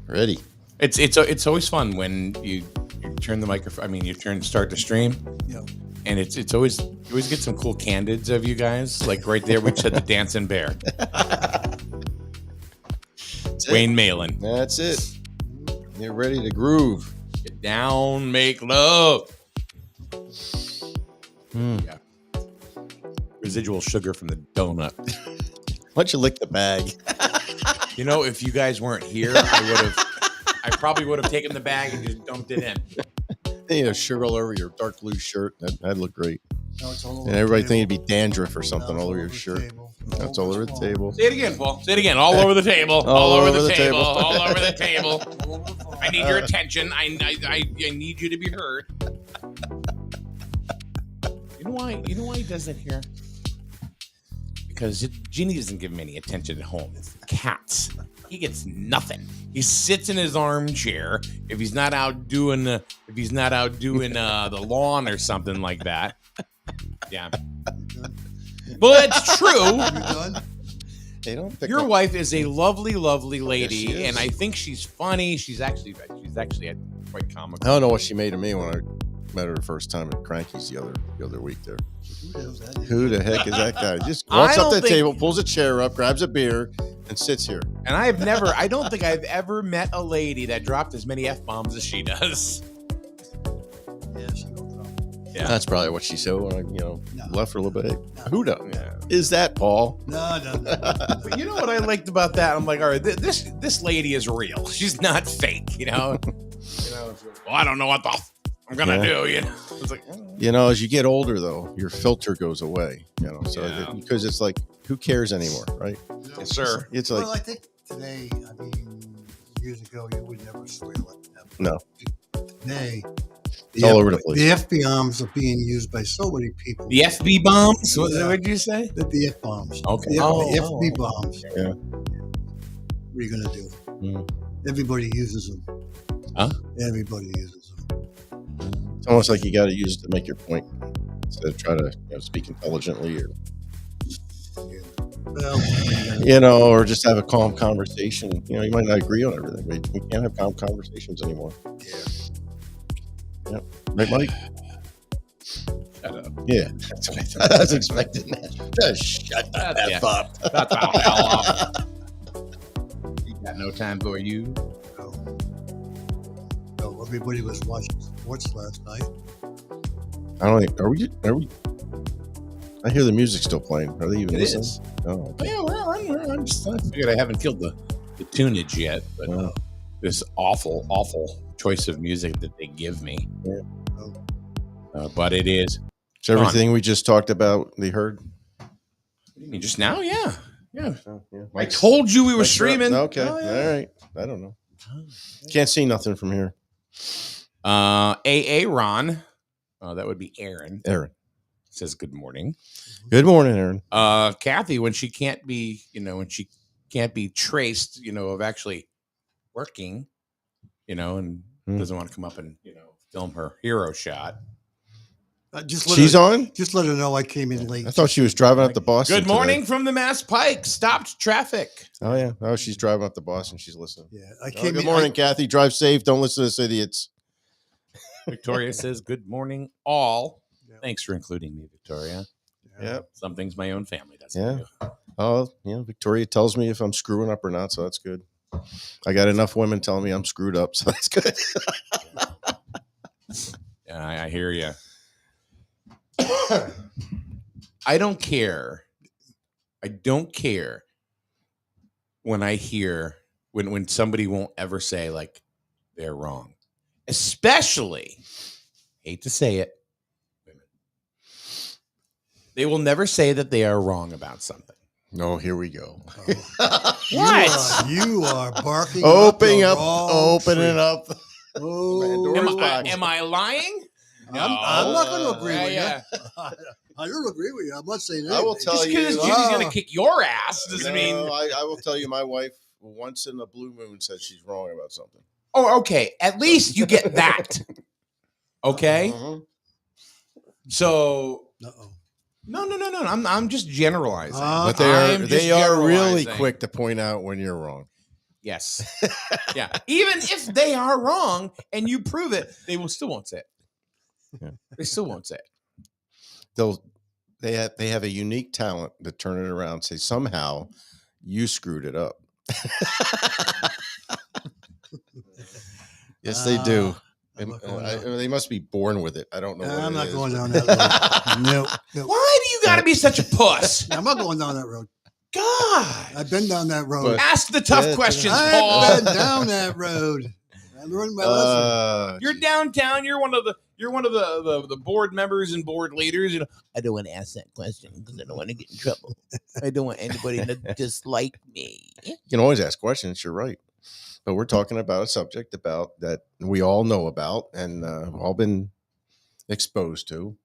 Ready. It's always fun when you turn the microphone. I mean, start the stream. Yeah. And it's always you always get some cool candids of you guys. Like right there, we just had the dancing bear. Wayne Malin. That's it. You're ready to groove. Get down, make love. Yeah. Residual sugar from the donut. Why don't you lick the bag? You know, if you guys weren't here, I probably would have taken the bag and just dumped it in. You know, sugar all over your dark blue shirt. That'd look great. No, it's all over And the everybody table. think it'd be dandruff or something No, all over it's your the shirt. table. That's all over the table. Say it again, Paul. Say it again. All over the table. All over the table. All over the table. All over the I need your attention. I need you to be heard. You know why? You know why he does that here? Because Ginny doesn't give him any attention at home. It's cats. He gets nothing. He sits in his armchair if he's not out doing the lawn or something like that. Yeah. But it's true. You done? They don't pick Your up. wife is a lovely, lovely lady, Yes, she is. and I think she's funny. She's actually quite comical. I don't know what she made of me when I met her the first time at Cranky's the other week there. Who the hell's that? Who the heck is that guy? Just I walks up don't to the think- table, pulls a chair up, grabs a beer, and sits here. And I don't think I've ever met a lady that dropped as many F-bombs as she does. Yeah, she goes up. Yeah. That's probably what she said when I, No. left for a little bit. No. Who the Yeah. is that, Paul? No. But you know what I liked about that? I'm like, all right, this lady is real. She's not fake, you know? Well, I don't know what I'm going to do, you know? It's like, You know, as you get older, though, your filter goes away. You know, so Yeah. because it's like, who cares anymore, right? yes, sir. It's like, Well, I think today, I mean, years ago, you would never swear like that. No. Today, It's all over the place. The F-bombs are being used by so many people. The FB bombs? What Yeah. did you say? The F-bombs. Okay. The Oh, FB bombs. Yeah. What are you going to do? Mm. Everybody uses them. Huh? Everybody uses them. it's almost like you got to use it to make your point instead of try to speak intelligently or Yeah. Well, what are you gonna or just have a calm conversation. You might not agree on everything, but we can't have calm conversations anymore. do? Yeah. Right, Mike? Shut up. Yeah, that's what I was expecting that. Just shut the Yeah. F up. That's how hell off. You got no time for you. Well, everybody was watching sports last night. I don't think. Are we? I hear the music still playing. Are they even It listening? is. Oh, Oh, yeah, well, I figured I haven't killed the tunage yet, but Oh. this awful choice of music that they give me. Yeah. But it is. so everything we just talked about, they heard. What do you mean, just now? Yeah. Oh, yeah. I told you we were Mike's streaming. up. Okay, Oh, yeah. all right. I don't know. Can't see nothing from here. AA Ron, that would be Aaron, Aaron. says good morning. Good morning, Aaron. Kathy, when she can't be, traced, of actually working, and doesn't want to come up and, film her hero shot. She's on. Just let her know I came in late. I thought she was driving up to Boston. Good morning today. from the Mass Pike. Stopped traffic. Oh yeah. Oh, she's driving up to Boston. She's listening. Yeah, I Oh, came good in. morning, Kathy. Drive safe. Don't listen to this idiots. Victoria says, good morning, all. Yeah. Thanks for including me, Victoria. Yep. Some things my own family doesn't Yeah. do. Oh, Victoria tells me if I'm screwing up or not, so that's good. I got enough women telling me I'm screwed up, so that's good. Yeah, I hear you. I don't care. I don't care when I hear when somebody won't ever say like they're wrong. Especially, hate to say it, women. They will never say that they are wrong about something. No, here we go. What? You are barking. Opening the up, wrong opening tree. up. Oh, Pandora's box. Am I lying? I'm not going to agree with yeah. you. I don't agree with you. I'm not saying I anything. will tell Just because you. Judy's gonna kick your ass doesn't mean. I will tell you. My wife once in a blue moon said she's wrong about something. Oh, okay. At least you get that. Okay. Mhm. So Uh-oh. no. I'm just generalizing. Uh, But they I'm are just really generalizing. quick to point out when you're wrong. Yes. Yeah. Even if they are wrong and you prove it, they will still won't say it. Yeah. They still won't say it. They have a unique talent to turn it around and say somehow you screwed it up. Yes, they do. I'm not going down. They must be born with it. I don't know. What I'm it not is, going but- down that road. No. Why do you got to be such a puss? I'm not going down that road. God. I've been down that road. But- Ask the tough Yeah, questions, I've Paul. been down that road. I learned my lesson. You're downtown. You're one of the board members and board leaders. You know, I don't want to ask that question because I don't want to get in trouble. I don't want anybody to dislike me. You can always ask questions. You're right. But we're talking about a subject about that we all know about and all been exposed to.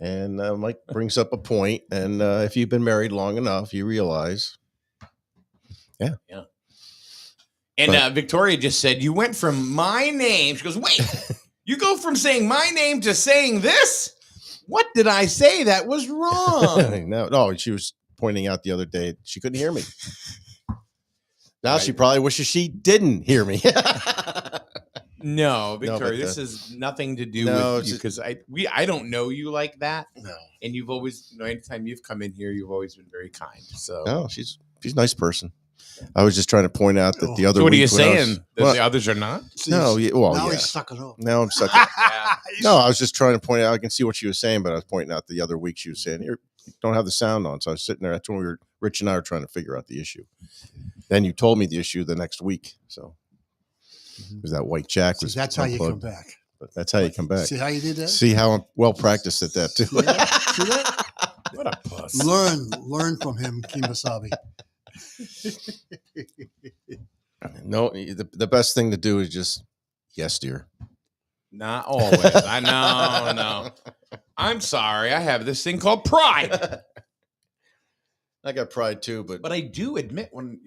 And Mike brings up a point. And if you've been married long enough, you realize. And But- Victoria just said, you went from my name. She goes, wait, you go from saying my name to saying this? What did I say that was wrong? No, she was pointing out the other day she couldn't hear me. Now she Right. probably wishes she didn't hear me. No, Victoria, but this has nothing to do No, with it's you just- because I don't know you like that. No. And you've always, anytime you've come in here, you've always been very kind. So, No, she's a nice person. I was just trying to point out that the other so what are week you when I was- saying? That Well, the others are not? no, well, now yeah. he's stuck it up. Now I'm sucking. No, I was just trying to point out. I can see what she was saying, but I was pointing out the other week she was saying you don't have the sound on. So I was sitting there. That's when Rich and I were trying to figure out the issue. Then you told me the issue the next week. So it was that white jack See, was that's how you come unplugged. back. But that's how you come back. See how you did that? See how I'm well practiced at that too. See that? See that? What a puss. Learn from him, Kimasabi. No, the best thing to do is just yes, dear. Not always. I know, no. I'm sorry. I have this thing called pride. I got pride too, but But I do admit when,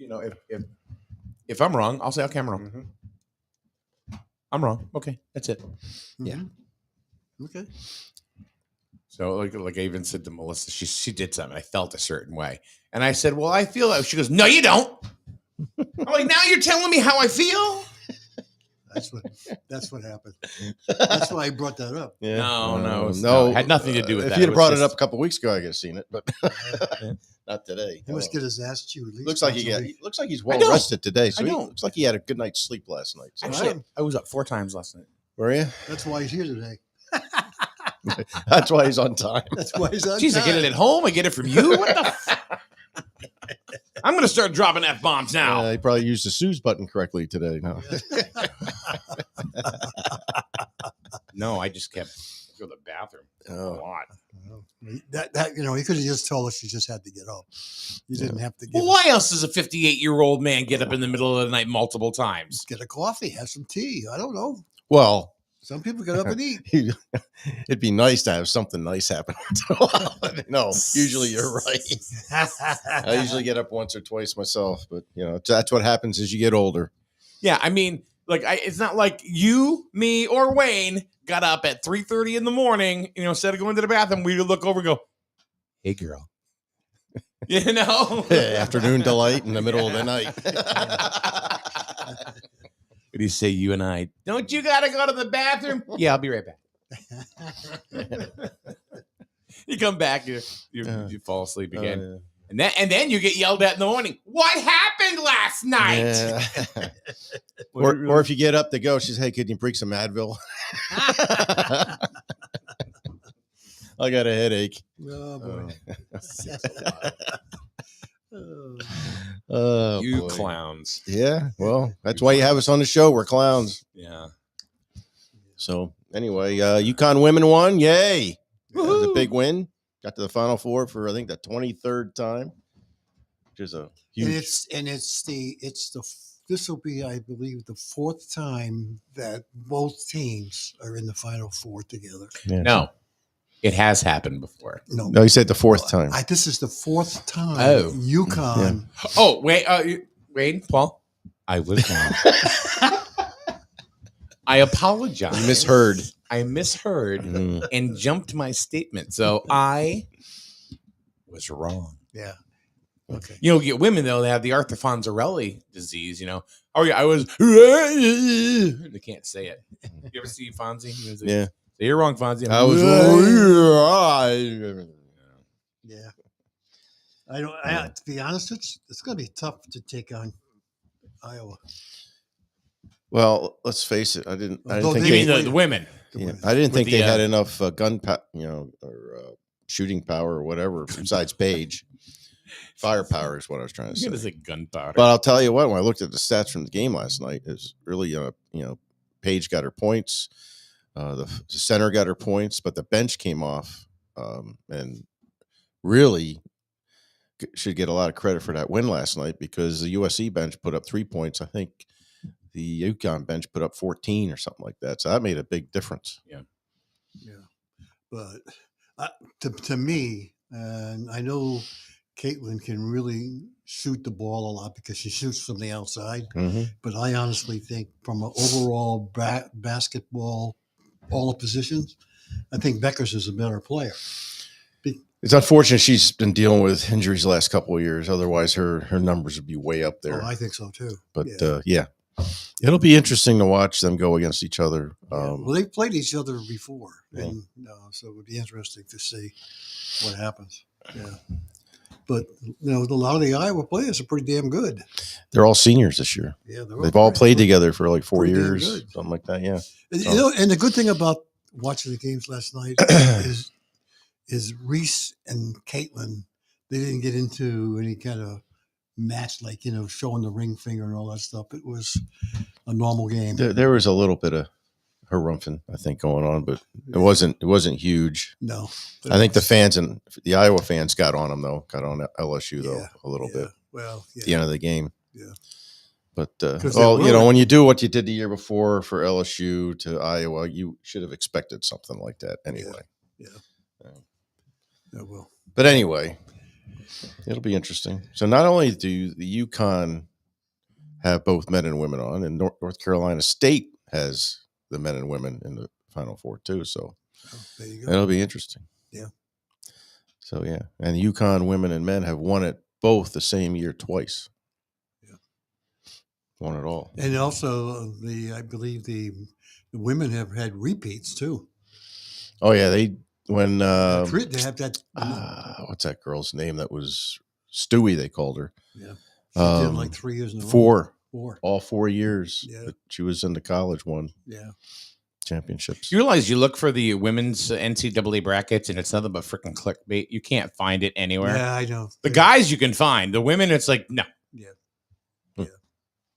if I'm wrong, I'll say, okay, I'm wrong. Mhm. I'm wrong. Okay, that's it. Yeah. Mhm. Okay. So like I even said to Melissa, she did something. I felt a certain way. And I said, well, I feel that. She goes, no, you don't. I'm like, now you're telling me how I feel? That's what happened. That's why I brought that up. yeah. No, no, it had nothing to do with if that. you'd It have was brought it just- up a couple weeks ago, I could have seen it, but not today. He must get his ass chewed. at least Looks like once a week. looks like he's I well don't. rested today. So I he don't. looks like he had a good night's sleep last night. So. Actually, I was up 4 times last night. Were you? That's why he's here today. That's why he's on time. That's why he's on Jeez, I time. get it at home. I get it from you. What the? I'm going to start dropping F-bombs now. He probably used the snooze button correctly today. No. No, I just kept go to the bathroom a Oh. lot. That he could have just told us he just had to get up. You didn't have to get Well, why else does a 58-year-old man get up in the middle of the night multiple times? get a coffee, have some tea. I don't know. Well, Some people get up and eat. it'd be nice to have something nice happen. No, usually you're right. I usually get up once or twice myself, but that's what happens as you get older. Yeah, I mean, it's not like you, me, or Wayne got up at 3:30 in the morning. Instead of going to the bathroom, we would look over and go, "Hey, girl," Afternoon delight in the middle of the night. What do you say, you and I? Don't you gotta go to the bathroom? Yeah, I'll be right back. You come back, you fall asleep again, and then you get yelled at in the morning. What happened last night? Yeah. or if you get up to go, she says, "Hey, could you bring some Advil?" I got a headache. Oh boy. Oh, You boy. clowns. Yeah, well, that's why you have us on the show. We're clowns. Yeah. So anyway, UConn women won. Yay! It was a Woohoo. big win. Got to the Final Four for I think the 23rd time, which is a huge. This will be, I believe, the 4th time that both teams are in the Final Four together. No, it has happened before. No, No, you said the 4th time. this is the 4th time. Oh. UConn. Oh, wait, Paul. I was wrong. I apologize. You misheard. I misheard Mm. and jumped my statement. So I was wrong. Yeah. Okay. You get women though; they have the Arthur Fonzarelli disease. Oh yeah, I was. They can't say it. You ever see Fonzie? He was like, Yeah. You're wrong, Fonzie. I was. Yeah. To be honest, it's going to be tough to take on Iowa. Well, let's face it. I didn't Although think You mean they, the women? yeah, I didn't think With they the, had enough or shooting power or whatever besides Page. Firepower is what I was trying to You're gonna say. say gunpowder. But I'll tell you what, when I looked at the stats from the game last night, it was really, Paige got her points. The center got her points, but the bench came off and really should get a lot of credit for that win last night because the USC bench put up 3 points. I think the UConn bench put up 14 or something like that. So that made a big difference. Yeah. But to me, and I know Caitlin can really shoot the ball a lot because she shoots from the outside. Mm-hmm. But I honestly think from an overall basketball, all the positions, I think Beckers is a better player. It's unfortunate she's been dealing with injuries the last couple of years. Otherwise, her numbers would be way up there. Oh, I think so too. But it'll be interesting to watch them go against each other. Well, they've played each other before, Yeah. and so it would be interesting to see what happens. Yeah, but a lot of the Iowa players are pretty damn good. They're all seniors this year. Yeah, They've all played together for like 4 pretty damn years, good. something like that. Yeah. And, and the good thing about watching the games last night is Reese and Caitlin. They didn't get into any kind of match like showing the ring finger and all that stuff. It was a normal game. There was a little bit of harumphing, I think, going on, but it wasn't huge. No, I think the Iowa fans got on them though, got on LSU though a little bit. Well, at the end of the game. Yeah. But well, when you do what you did the year before for LSU to Iowa, you should have expected something like that anyway. Yeah. Well. But anyway, it'll be interesting. So not only do the UConn have both men and women on, and North Carolina State has the men and women in the Final Four too. So there you go. It'll be interesting. Yeah. So and UConn women and men have won it both the same year twice. Yeah. Won it all. And also I believe the women have had repeats too. Oh yeah, they have that. What's that girl's name? That was Stewie. They called her. Yeah. She did like 3 years in a row. Four. All 4 years. Yeah. That she was into college. Won. Yeah. Championships. You realize you look for the women's NCAA brackets and it's nothing but freaking clickbait. You can't find it anywhere. Yeah, I know. The guys you can find. The women, it's like, no. Yeah.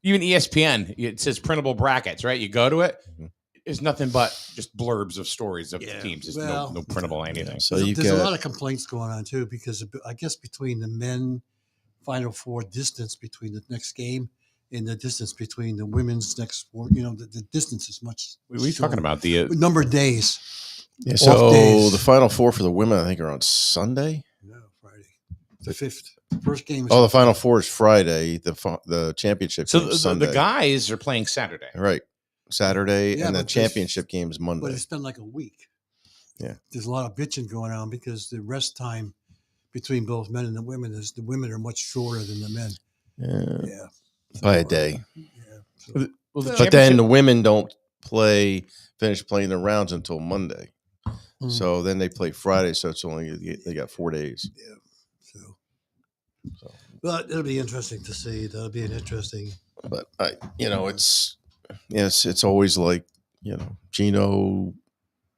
Even ESPN, it says printable brackets, right? You go to it, Mm-hmm. it's nothing but just blurbs of stories of the teams. There's Well, no printable anything. So there's a lot of complaints going on too because I guess between the men Final Four distance between the next game and the distance between the women's next four, the distance is much. What are you talking about? The number of days. Yeah, Off so days. the Final Four for the women, I think, are on Sunday. No, Friday. The 5th. The first game is The Final Four is Friday. The championship So game is Sunday. the guys are playing Saturday. Right. Saturday, Yeah, and the but championship game is Monday. but it's been like a week. Yeah. There's a lot of bitching going on because the rest time between both men and the women are much shorter than the men. Yeah. Yeah. By a day. Yeah. So, Well, the But then championship- the women don't finish playing their rounds until Monday. Mhm. So then they play Friday. So it's they got 4 days. yeah. So, but it'll be interesting to see. That'll be an interesting. But it's always like, Gino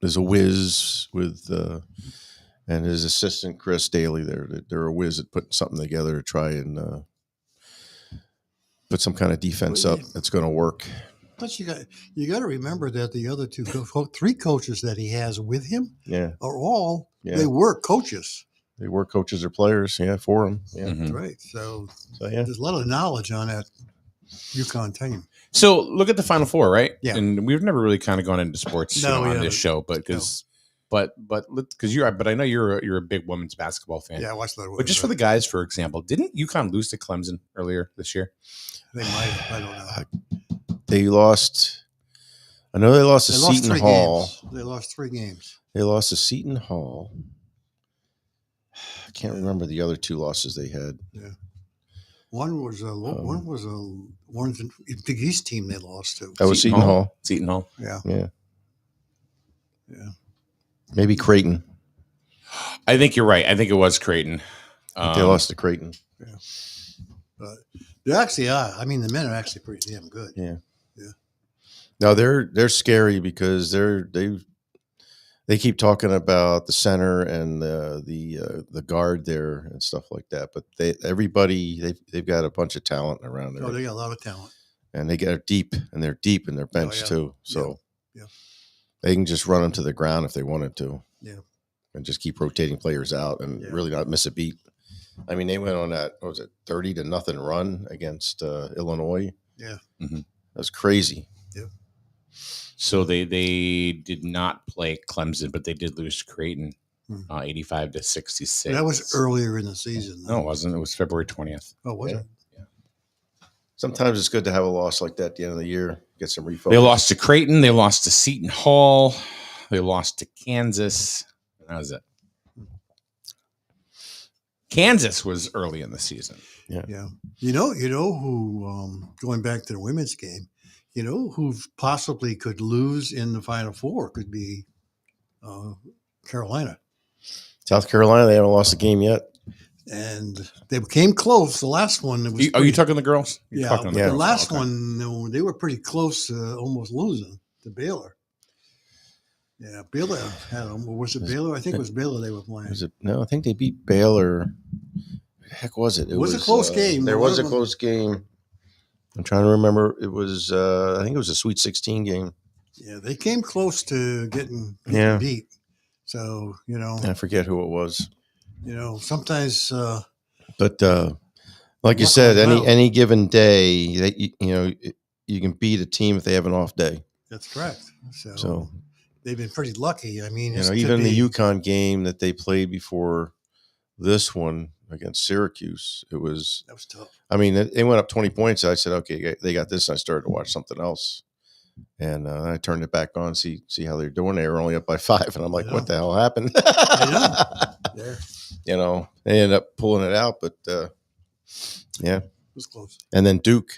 is a whiz with, and his assistant, Chris Daly, they're a whiz at putting something together to try and put some kind of defense up that's going to work. Plus, you got to remember that the other three coaches that he has with him Yeah. are all Yeah. they were coaches. They were coaches or players. Yeah. For them. Yeah. Mhm. Right. So So, there's a lot of knowledge on that UConn team. So look at the Final Four, right? Yeah. And we've never really kind of gone into sports No, we on haven't. this show, but I know you're a big women's basketball fan. Yeah, I watched that. But just for the guys, for example, didn't UConn lose to Clemson earlier this year? they might have. I don't know. They lost. I know they lost to They lost Seton 3 Hall. games. They lost 3 games. They lost to Seton Hall. I can't remember the other 2 losses they had. One was a Big East team they lost to. That was Seton Hall. Seton Hall. Yeah. Yeah. Yeah. Maybe Creighton. I think you're right. I think it was Creighton. They lost to Creighton. Yeah. But they actually are. I mean, the men are actually pretty damn good. Yeah. Yeah. No, they're scary because they keep talking about the center and the guard there and stuff like that. But they've got a bunch of talent around there. Oh, they got a lot of talent. And they get deep, and they're deep in their bench yeah. too. So Yeah. they can just run them to the ground if they wanted to. Yeah. And just keep rotating players out and really not miss a beat. I mean, they went on that, what was it, 30-0 run against Illinois. Yeah. Mm-hmm. That was crazy. Yeah. So they did not play Clemson, but they did lose to Creighton, 85-66. That was earlier in the season. No, it wasn't. It was February 20th. Oh, was Yeah. it? Sometimes it's good to have a loss like that at the end of the year. Get some refocus. They lost to Creighton. They lost to Seton Hall. They lost to Kansas. That was it. Kansas was early in the season. Yeah. You know who, going back to the women's game, who possibly could lose in the Final Four could be Carolina. South Carolina, they haven't lost a game yet. And they came close. The last one. It was Are you talking the girls? You're Yeah. talking on The girls. last Okay. one, they were pretty close to almost losing to Baylor. Yeah. Baylor had them. Or was it Baylor? I think it was Baylor they were playing. Was it? No, I think they beat Baylor. The heck was it? It was a close game. There One was of a them- close game. I'm trying to remember. It was, I think it was a Sweet 16 game. Yeah. They came close to getting Yeah. beat. So, I forget who it was. sometimes But like you Luck said, will count. any given day, that you can beat a team if they have an off day. that's correct. So, So they've been pretty lucky. I mean, this could even the be- UConn game that they played before this one against Syracuse, it was. that was tough. I mean, they went up 20 points. I said, okay, they got this. And I started to watch something else. And I turned it back on, see how they're doing. They were only up by 5. And I'm like, Yeah. what the hell happened? There. They ended up pulling it out. But yeah. It was close. And then Duke,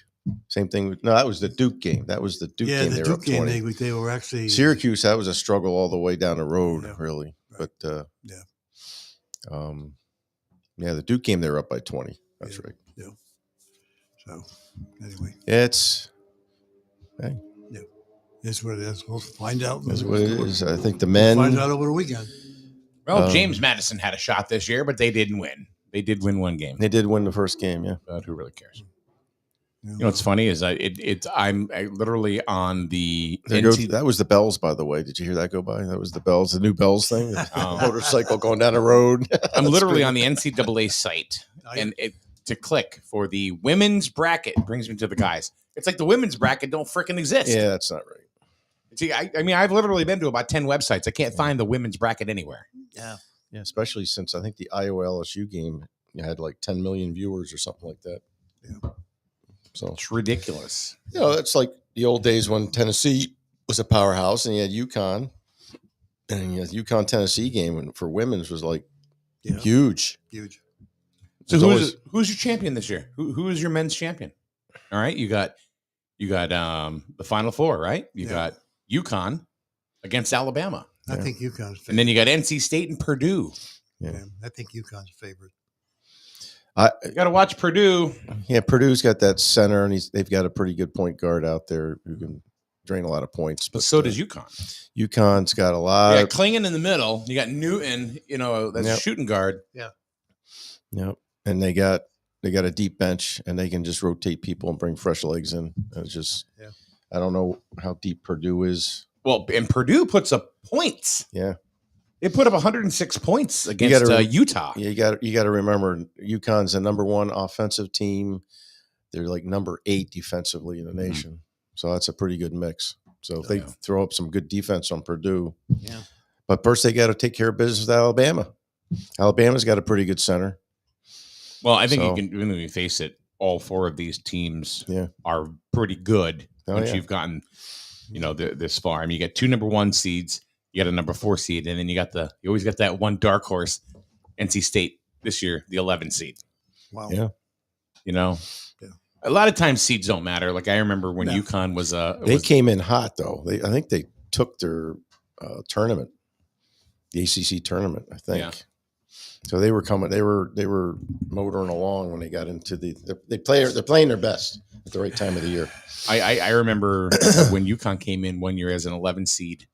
same thing. No, that was the Duke game. That was the Duke Yeah, game. the They were up Duke game, 20. they were actually Syracuse, that was a struggle all the way down the road, Yeah. really. Right. But Yeah. The Duke game, they were up by 20. That's right. So anyway, It's it's what it is. We'll find out. that's what it is. I think the We'll find men. out over the weekend. Well, Um, James Madison had a shot this year, but they didn't win. They did win one game, They did win the first game, yeah. but who really cares? You You know what's funny is I'm literally on the That was the bells, by the way. Did you hear that go by? That was the bells, the new bells thing. The Oh. motorcycle going down the road. I'm literally on the NCAA site, I- and to click for the women's bracket brings me to the guys. It's like the women's bracket don't freaking exist. Yeah, that's not right. See, I mean, I've literally been to about 10 websites. I can't find the women's bracket anywhere. Yeah. Yeah, especially since I think the Iowa LSU game had like 10 million viewers or something like that. Yeah. So It's ridiculous. it's like the old days when Tennessee was a powerhouse and you had UConn, and UConn Tennessee game for women's was like Yeah. huge. Huge. So It's who's your champion this year? Who is your men's champion? All right, you got the Final Four, right? You Yeah. got UConn against Alabama, I Yeah. think UConn's favorite. and then you got NC State and Purdue. Yeah, I think UConn's favorite. You got to watch Purdue. Yeah, Purdue's got that center, and they've got a pretty good point guard out there who can drain a lot of points. But so does UConn. UConn's got a You lot. got Klingon in the middle. You got Newton. That's Yep. a shooting guard. Yep. And they got a deep bench, and they can just rotate people and bring fresh legs in. It's just, Yeah. I don't know how deep Purdue is. Well, and Purdue puts up points. Yeah. They put up 106 points against gotta- Utah. You got to remember, UConn's the number 1 offensive team. They're like number 8 defensively in the nation. So that's a pretty good mix. So if they Yeah. throw up some good defense on Purdue, Yeah. but first they got to take care of business with Alabama. Alabama's got a pretty good center. Well, I think So- you can, when we face it, all 4 of these teams Yeah. are pretty good Oh, once yeah. you've gotten, this far. I mean, you got 2 number 1 seeds, you got a number 4 seed, and then you always got that one dark horse NC State this year, the 11 seed. Wow. Yeah. You know, Yeah. a lot of times seeds don't matter. Like I remember when No. UConn was They came in hot though. I think they took their tournament, the ACC tournament. I think. Yeah. So they were coming. They were motoring along when they got into they're playing their best at the right time of the year. I remember when UConn came in one year as an 11 seed,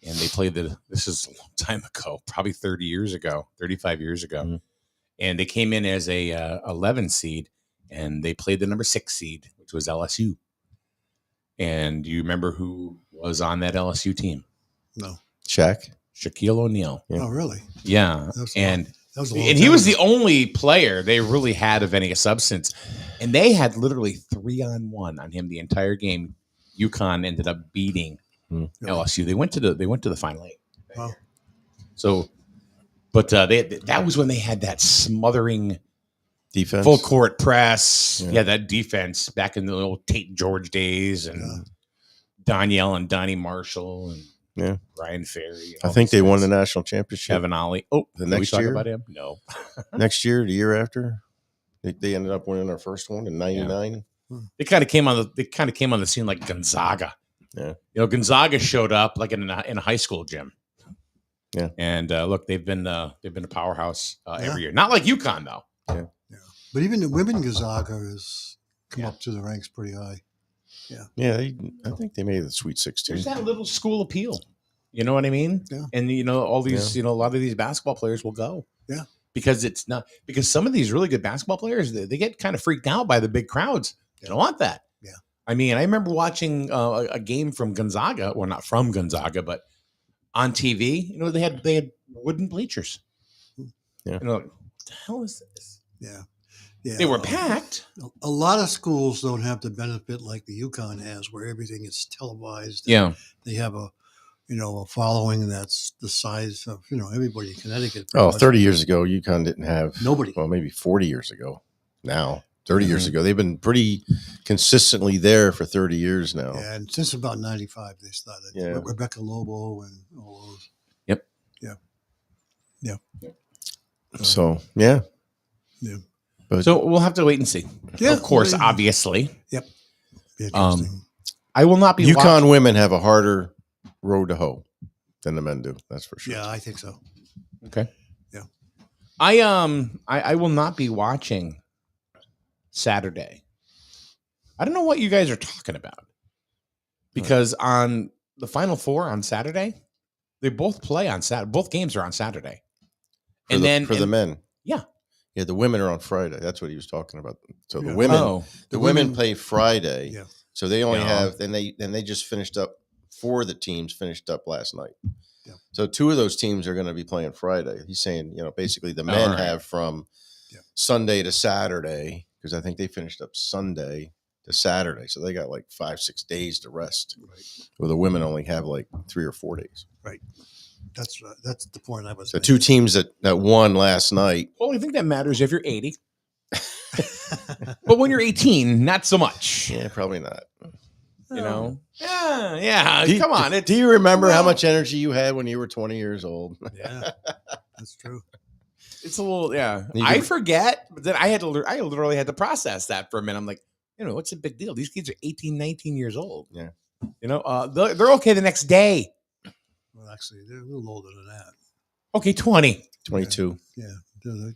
and they played this is a long time ago, probably 35 years ago, Mm-hmm. and they came in as a 11 seed, and they played the number 6 seed, which was LSU. And do you remember who was on that LSU team? No. Shaq. Shaquille O'Neal. Yeah. Oh, really? Yeah, That was a long and he time was the ago. only player they really had of any substance, and they had literally 3-on-1 on him the entire game. UConn ended up beating LSU. They went to the Final Eight. Wow. So, but that was when they had that smothering Defense. full court press. Yeah. Yeah, that defense back in the old Tate George days, and Danielle and Donnie Marshall and Brian Ferry. I think they won the national championship. Kevin Ollie. Oh, The did we next talk year? about him? No. Next year, the year after, they ended up winning their first one in '99. They kind of came on the scene like Gonzaga. Yeah. Gonzaga showed up like in a high school gym. Yeah. And look, they've been a powerhouse every year. Not like UConn though. But even the women Gonzaga has come up to the ranks pretty high. Yeah, I think they made the Sweet 16. There's that little school appeal. You know what I mean? Yeah. And all these, a lot of these basketball players will go. Yeah. Because some of these really good basketball players, they get kind of freaked out by the big crowds. They don't want that. Yeah. I mean, I remember watching a game from Gonzaga, or not from Gonzaga, but on TV. They had wooden bleachers. Yeah. What the hell is this? Yeah. Yeah. They were packed. A lot of schools don't have the benefit like the UConn has, where everything is televised. Yeah. They have a following that's the size of, everybody in Connecticut. Oh, 30 years ago, UConn didn't have Nobody. Well, maybe 40 years ago. Now, 30 years ago, they've been pretty consistently there for 30 years now. Yeah, and since about 95, they started. Yeah. Rebecca Lobo and all those. Yep. Yeah. Yeah. So, yeah. Yeah. But So we'll have to wait and see. Yeah, Of course, well, obviously. Be interesting. I will not be UConn women have a harder road to hoe than the men do. That's for sure. Yeah, I think so. Okay. Yeah. I will not be watching Saturday. I don't know what you guys are talking about. Because on the Final Four on Saturday, they both play on Saturday. Both games are on Saturday. For the men. Yeah. Yeah, the women are on Friday. That's what he was talking about. So the Yeah. women Oh, the women play Friday. Yeah. So they only Yeah. have then they just finished up 4 of the teams finished up last night. Yeah. So 2 of those teams are going to be playing Friday. He's saying, basically the men right. have from Sunday to Saturday, because I think they finished up Sunday to Saturday. So they got like 5-6 days to rest. Right. Where the women only have like 3 or 4 days. Right. That's the point I was So making. 2 teams that won last night. well, I think that matters if you're 80. But when you're 18, not so much. Yeah, probably not. Yeah. Do you- Come on. Do you remember how much energy you had when you were 20 years old? Yeah, that's true. It's a little, yeah. You I can- forget, but then I literally had to process that for a minute. I'm like, what's the big deal? These kids are 18, 19 years old. Yeah. They're okay the next day. Well, actually, they're a little older than that. Okay, 20. 22. Yeah,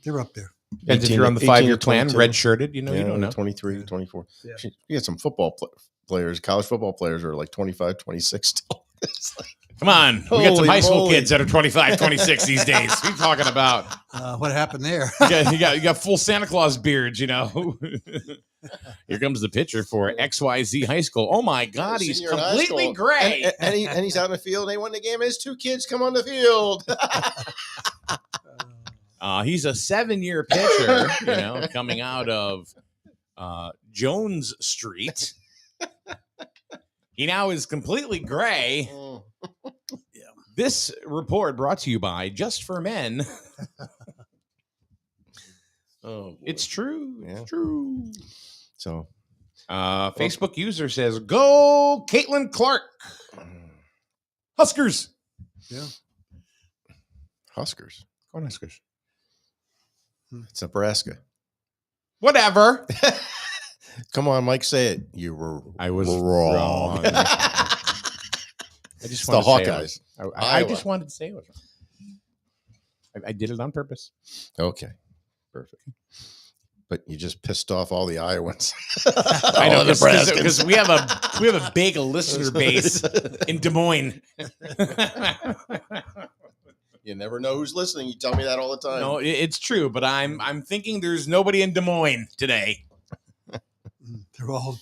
they're up there. Depends if 18 you're on the 18 5-year to plan, 22. red shirted, you don't know. 23, Yeah. 24. Yeah. You got some football players, college football players are like 25, 26 still. It's like, Come on. We got some Holy high school moly. kids that are 25, 26 these days. What are you talking about? What happened there? You got full Santa Claus beards, Here comes the pitcher for XYZ High School. Oh my God, he's Senior in high completely school. gray. And he's out in the field. They won the game. His 2 kids come on the field. He's a 7-year pitcher, coming out of Jones Street. He now is completely gray. This report brought to you by Just for Men. Oh, boy. It's true. Yeah. It's true. So, Facebook user says, "Go, Caitlin Clark, Huskers." Yeah. Huskers. Go on, Huskers. It's Nebraska. Whatever. Come on, Mike, say it. You were I was wrong. wrong. I just It's the wanted to say it Hawkeyes. was- I just wanted to say it was wrong. I did it on purpose. Okay, perfect. But you just pissed off all the Iowans. I know All the Nebraskans. because we have a big listener base in Des Moines. You never know who's listening. You tell me that all the time. No, it's true, but I'm thinking there's nobody in Des Moines today. They're all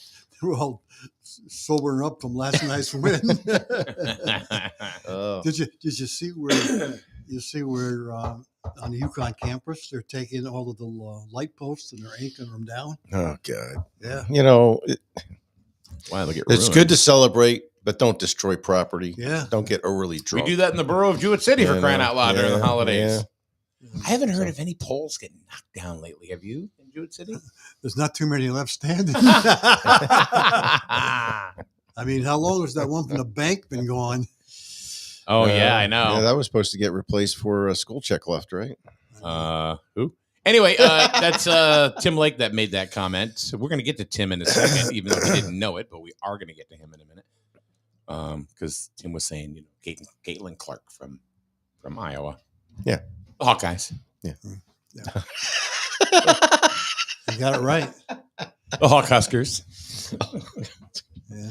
sobering up from last night's win. Oh. Did you see where on the UConn campus they're taking all of the light posts and they're anchoring them down? Oh, God. Yeah, You know, Wow, look at it's good to celebrate, but don't destroy property. yeah. Don't get overly We drunk. do that in the borough of Jewett City for Yeah, crying out loud during the yeah, holidays. yeah. I haven't heard of any poles getting knocked down lately. Have you in Jewett City? There's not too many left standing. oh I mean, how long has that one from the bank been gone? yeah, I know. Yeah, that was supposed to get replaced for a school check left, right? Who? Anyway, that's Tim Lake that made that comment. So we're going to get to Tim in a second, even though he didn't know it, but we are going to get to him in a minute. Because Tim was saying, you know, Caitlin Clark from Iowa. Yeah. The Hawkeyes. You got it right. The Hawkhuskers. Yeah.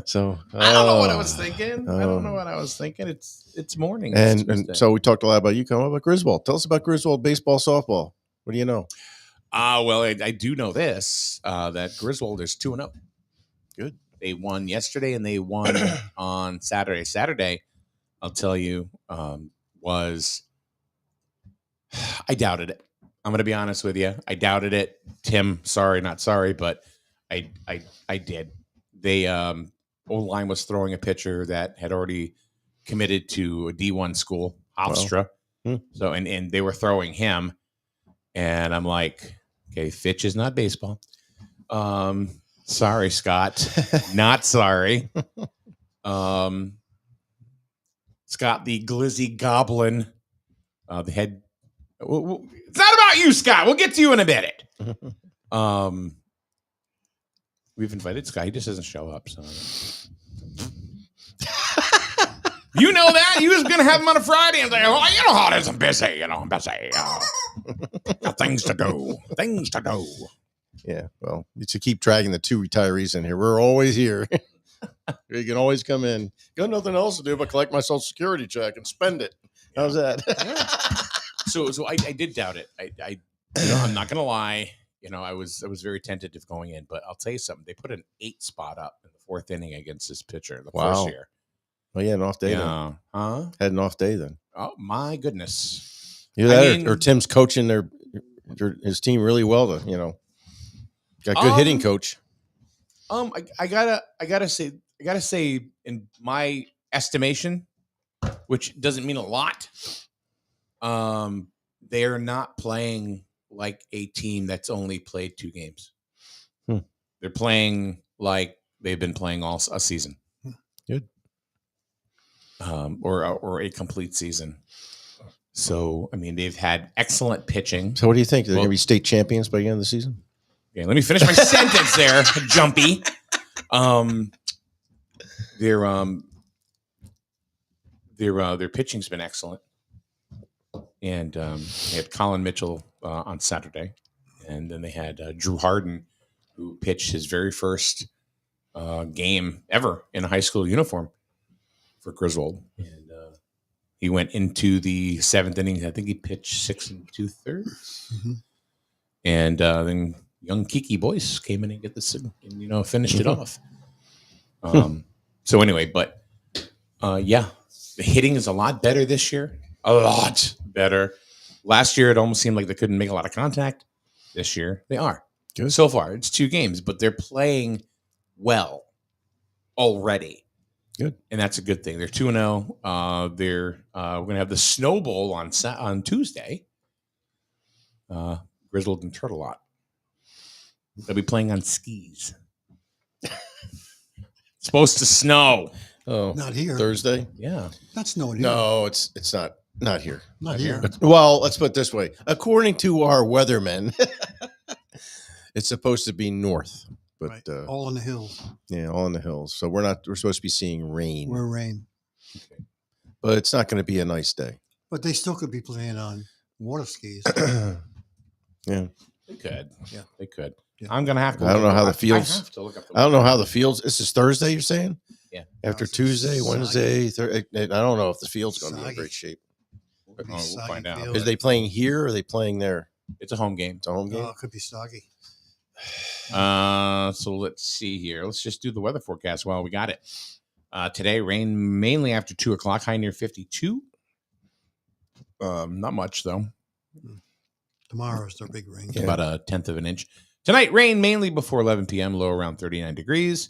So I don't know what I was thinking. I don't know what I was thinking. It's morning. It's And Tuesday. so we talked a lot about you. Come about Griswold. Tell us about Griswold baseball, softball. What do you know? Well, I do know this, that Griswold is 2-0. Good. They won yesterday and they won on Saturday. Saturday, I'll tell you, was I doubted it. I'm going to be honest with you. I doubted it. Tim, sorry, not sorry, but I did. They O-line was throwing a pitcher that had already committed to a D1 school, Hofstra. Wow. So and they were throwing him, and I'm like, okay, Fitch is not baseball. Sorry, Scott, not sorry. Scott, the Glizzy Goblin, the head. It's not about you, Scott. We'll get to you in a minute. We've invited Scott. He just doesn't show up. So you know that he was going to have him on a Friday and say, "Oh, you know how it is. I'm busy. You know, I'm busy. Got things to do. Things to do." Yeah, well, you should keep dragging the two retirees in here. We're always here. You can always come in. Got nothing else to do but collect my Social Security check and spend it. How's that? So I did doubt it. I you know, I'm not going to lie. You know, I was very tentative going in, but I'll tell you something. They put an 8 spot up in the 4th inning against this pitcher the Wow. first year. Well, yeah, an off day then. Yeah. Huh? Had an off day then. Oh my goodness. Either that I mean- or Tim's coaching his team really well to, you know, got good hitting coach. I gotta say, in my estimation, which doesn't mean a lot, they are not playing like a team that's only played 2 games. They're playing like they've been playing all a season. Good. Or a complete season. So I mean, they've had excellent pitching. So what do you think? They're Well- going to be state champions by the end of the season? Okay, let me finish my sentence there, Jumpy. Their pitching's been excellent, and they had Colin Mitchell on Saturday, and then they had Drew Harden, who pitched his very first game ever in a high school uniform for Griswold, and he went into the 7th inning. I think he pitched 6 2/3, and then young Kiki Boyce came in and get the and finished it off. So anyway, but yeah, the hitting is a lot better this year. A lot better. Last year, it almost seemed like they couldn't make a lot of contact. This year, they are. Good. So far, it's 2 games, but they're playing well already. Good. And that's a good thing. They're 2-0. We're going to have the Snow Bowl on Tuesday. Griswold and Turtle Lot. They'll be playing on skis. It's supposed to snow. Oh, Not here. Thursday? Yeah. Not snowing here. No, it's not. Not here. Not here. Well, let's put it this way. According to our weathermen, it's supposed to be north, but Right. All in the hills. yeah, all in the hills. So we're supposed to be seeing rain, We're rain. but it's not going to be a nice day. But they still could be playing on water skis. Yeah. They could. Yeah. They could. Yeah. I'm gonna have to. I don't know how the I fields. have to look up the I don't know how the fields. This is Thursday. You're saying? Yeah. After No, it's Tuesday, soggy. Wednesday, I don't know if the field's going to be in Soggy. great shape. Oh, we'll Soggy find out. field. Is they playing here or are they playing there? It's a home game. It's a home game. Oh, it could be soggy. So let's see here. Let's just do the weather forecast while we got it. Today, rain mainly after 2:00, high near 52. Not much though. Tomorrow's their big rain. Yeah. About a tenth of an inch. Tonight, rain mainly before 11 p.m., low around 39 degrees.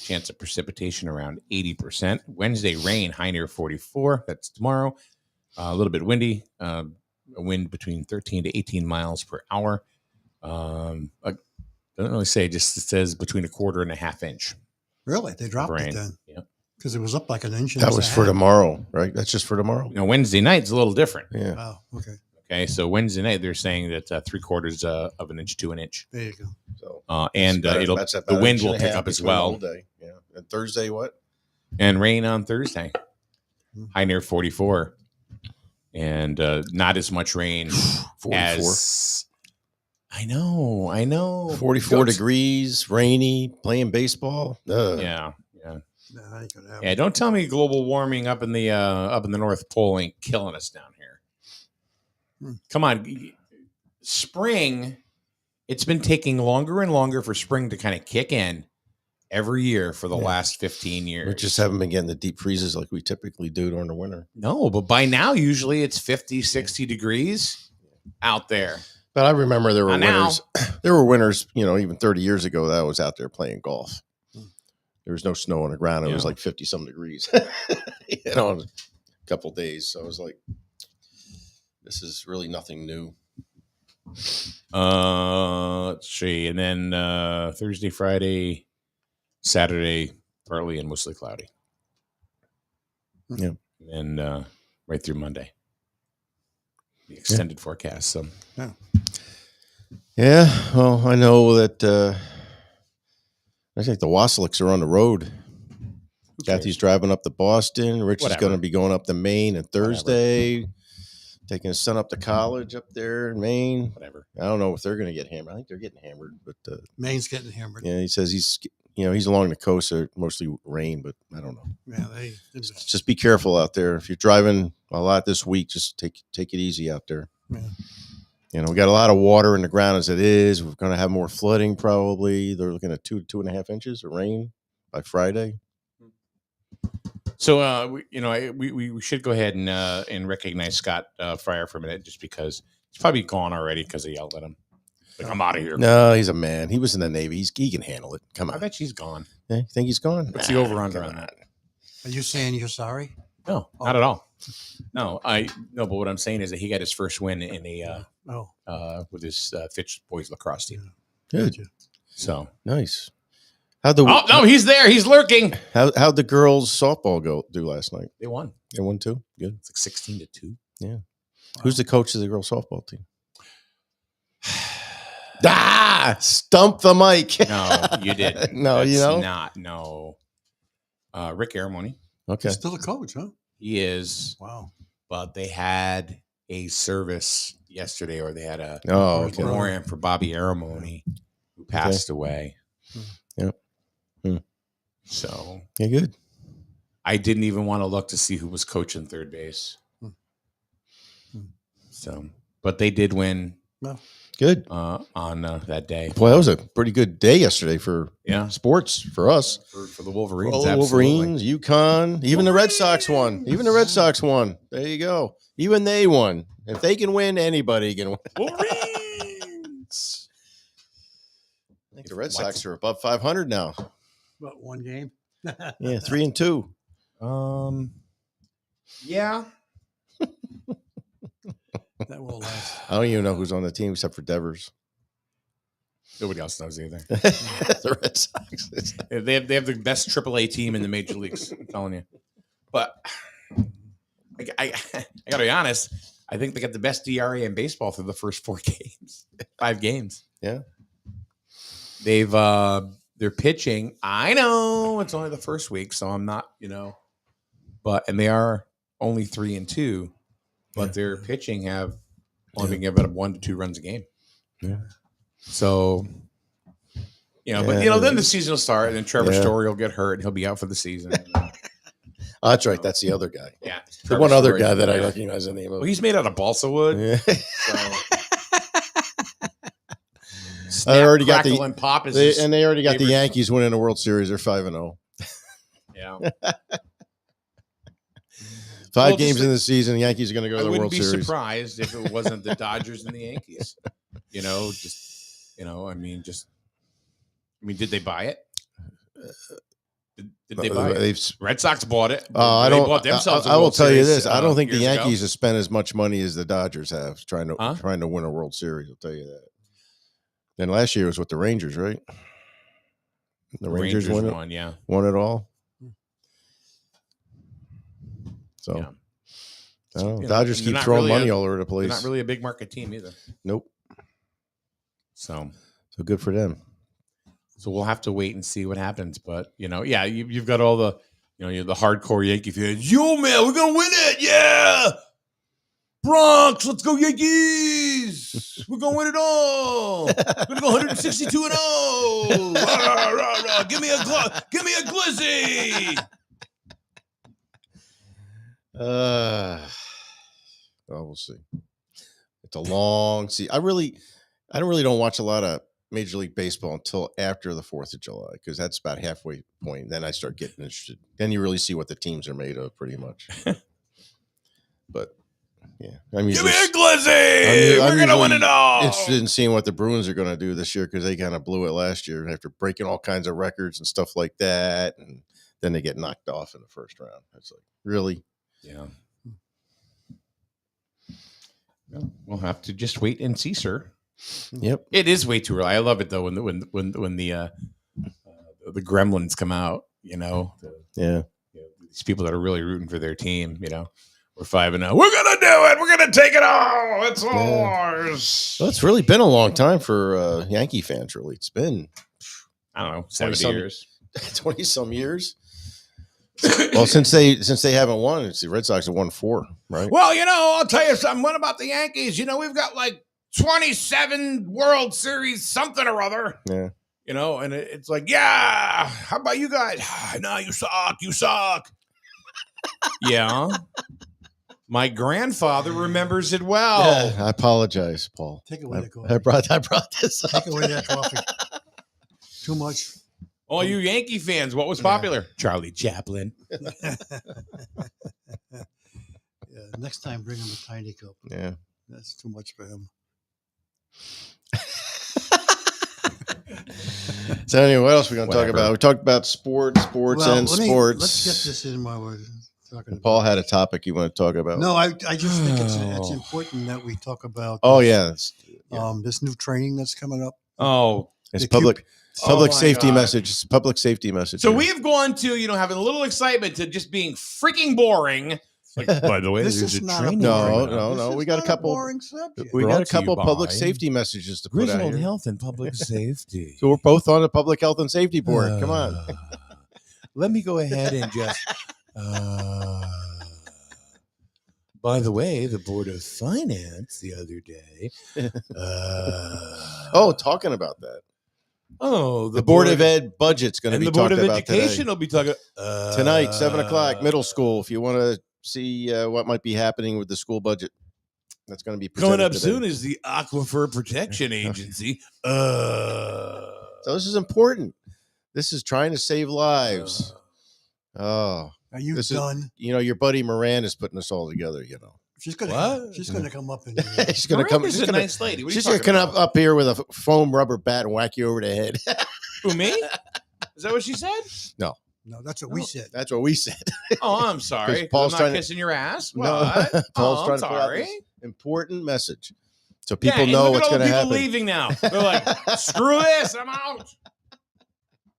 Chance of precipitation around 80%. Wednesday, rain, high near 44. That's tomorrow. A little bit windy. A wind between 13 to 18 miles per hour. Doesn't really say, just it says between 1/4 and a half inch. Really? They dropped Rain. it then? Yep. Because it was up like an inch. And That a was for half. tomorrow, right? That's just for tomorrow. You know, Wednesday night's a little different. Yeah. Oh, okay. Okay, so Wednesday night they're saying that 3/4 of an inch to an inch, There you go. So and that's the about an wind inch will and a pick half up as between the whole well, day. Yeah. And Thursday, what? and rain on Thursday, Hmm. high near 44, and not as much rain 44. as I know, 44 degrees, rainy, playing baseball. Ugh. Yeah. No, that ain't gonna happen. Yeah, don't tell me global warming up in the North Pole ain't killing us down here. Hmm. Come on, spring. It's been taking longer and longer for spring to kind of kick in every year for the Yeah. last 15 years. We just haven't been getting the deep freezes like we typically do during the winter. No, but by now usually it's 50, 60 degrees out there. But I remember there were Not now. winters. There were winters, even 30 years ago that I was out there playing golf. Hmm. There was no snow on the ground. It was Yeah. like 50 some degrees, in a couple days. So I was like, this is really nothing new. Let's see. And then Thursday, Friday, Saturday, partly and mostly cloudy. Yeah. And right through Monday. The extended forecast. So Yeah. Well, I know that I think the Wasseliks are on the road. Kathy's driving up to Boston. Rich is Whatever. going to be going up to Maine on Thursday, taking his son up to college up there in Maine. whatever. I don't know if they're going to get hammered. I think they're getting hammered, but Maine's getting hammered. yeah, he says he's along the coast, so mostly rain, but I don't know. Yeah, they Just be careful out there. If you're driving a lot this week, just take it easy out there. Yeah. We got a lot of water in the ground as it is. We're going to have more flooding probably. They're looking at 2 to 2.5 inches of rain by Friday. So we should go ahead and recognize Scott Fryer for a minute, just because he's probably gone already because I yelled at him. Like, I'm out of here. No, he's a man. He was in the Navy. He can handle it. Come I on. bet she's gone. Yeah, you think he's gone? What's the over-under come on that? Are you saying you're sorry? No, not at all. No, but what I'm saying is that he got his first win in the Oh, with his Fitch boys lacrosse team. Good. gotcha. So Nice. How'd the oh no, he's there. He's lurking. how'd the girls softball do last night? They won. They won too. Good. It's like 16-2. Who's the coach of the girls softball team? Stump the mic. No, you did. No, you know? not. No. Rick Aramoni. Okay. He's still a coach, huh? He is, Wow. but they had a service yesterday, or they had a Oh, okay. memoriam for Bobby Aramoni, who passed away. Yep. Hmm. So Yeah, good. I didn't even want to look to see who was coaching third base. Hmm. So, but they did win Good. on that day. Boy, that was a pretty good day yesterday for Yeah, sports for us. for the Wolverines. All the absolutely. Wolverines, UConn, even the Red Sox won. Even the Red Sox won. There you go. Even they won. If they can win, anybody can win. Wolverines. I think the Red Sox are above 500 now. What, one game? Yeah, 3-2. Yeah. That will last. I don't even know who's on the team except for Devers. Nobody else knows either. The Red Sox. They have the best AAA team in the major leagues. I'm telling you. But I I got to be honest. I think they got the best DRA in baseball through the first 5 games. Yeah. They're pitching. I know it's only the first week, so I'm not, and they are only 3-2, but their pitching have only been given up 1 to 2 runs a game. Yeah. So, then the season will start, and then Trevor Story will get hurt, and he'll be out for the season. Oh, that's right. That's the other guy. Yeah. The one other guy that I recognize in the name of. Well, he's made out of balsa wood. Yeah. So. I already got Crackle, and pop is they already got the favorite. Yankees winning the World Series. They're 5-0. Yeah. 5 games in the season. The Yankees are going to go to the World Series. I wouldn't be surprised if it wasn't the Dodgers and the Yankees. Did they buy it? Did they buy it? Red Sox bought it. I They don't. bought themselves. I will tell you this. I don't think the years Yankees ago. have spent as much money as the Dodgers have trying to win a World Series. I'll tell you that. Then last year was with the Rangers, right? The Rangers won it. Won it all. So, Yeah. I don't know. Dodgers keep throwing money all over the place. They're not really a big market team either. Nope. So good for them. So we'll have to wait and see what happens. But you've got all the the hardcore Yankee fans. Yo, man, we're gonna win it. Yeah, Bronx, let's go Yankees. We're gonna win it all. We're gonna go 162-0. Rah, rah, rah. Give me a glizzy. We'll see. It's a long season. I don't watch a lot of Major League Baseball until after the 4th of July, because that's about halfway point. Then I start getting interested. Then you really see what the teams are made of, pretty much. But yeah, give me a glizzy. We're gonna win it all. Interested in seeing what the Bruins are going to do this year, because they kind of blew it last year after breaking all kinds of records and stuff like that, and then they get knocked off in the first round. It's like, really? Yeah. Well, we'll have to just wait and see, sir. Yep. It is way too early. I love it though when the gremlins come out. These people that are really rooting for their team. We're 5-0. We're gonna do it. We're gonna take it all. It's ours. Well, it's really been a long time for Yankee fans. Really, it's been I don't know 70 years, 20 some years. Well, since they haven't won, it's the Red Sox have won 4, right? Well, I'll tell you something. What about the Yankees? We've got like 27 World Series something or other. Yeah. And it's like, yeah, how about you guys? No, you suck. Yeah. My grandfather remembers it well. Yeah, I apologize, Paul. Take away the coffee. I brought this up. Take away that coffee. Too much. All you Yankee fans, what was popular? Charlie Chaplin. Yeah, next time bring him a tiny cup. Yeah. That's too much for him. So anyway, what else are we going to talk about? We talked about sports. Let's get this in while we're talking about Paul had a topic you want to talk about. No, I just think it's important that we talk about this new training that's coming up. It's public safety message. It's a public safety message. So we've gone to, having a little excitement to just being freaking boring. Like, by the way, this is not training. No. We got a couple. Boring subject. We got a couple public safety messages to put out Griswold here. Health and Public Safety. So we're both on the public health and safety board. Come on. Let me go ahead and just. By the way, the Board of Finance the other day. Talking about that. The Board of Ed budget's going to be the Board talked of about Education today. will be talking Tonight, 7:00, middle school. If you want to see what might be happening with the school budget, that's going to be coming up today. soon is the Aquifer Protection Agency. So this is important. This is trying to save lives. Are you done? Your buddy Moran is putting us all together. She's gonna come up and she's gonna come. She's a nice lady. She's gonna come up here with a foam rubber bat and whack you over the head. Who, me? Is that what she said? No, that's what we said. That's what we said. Oh, I'm sorry. Paul's I'm not kissing your ass. What? No, Paul's trying to put out this important message so people know what's going to happen. People leaving now. They're like, screw this, I'm out.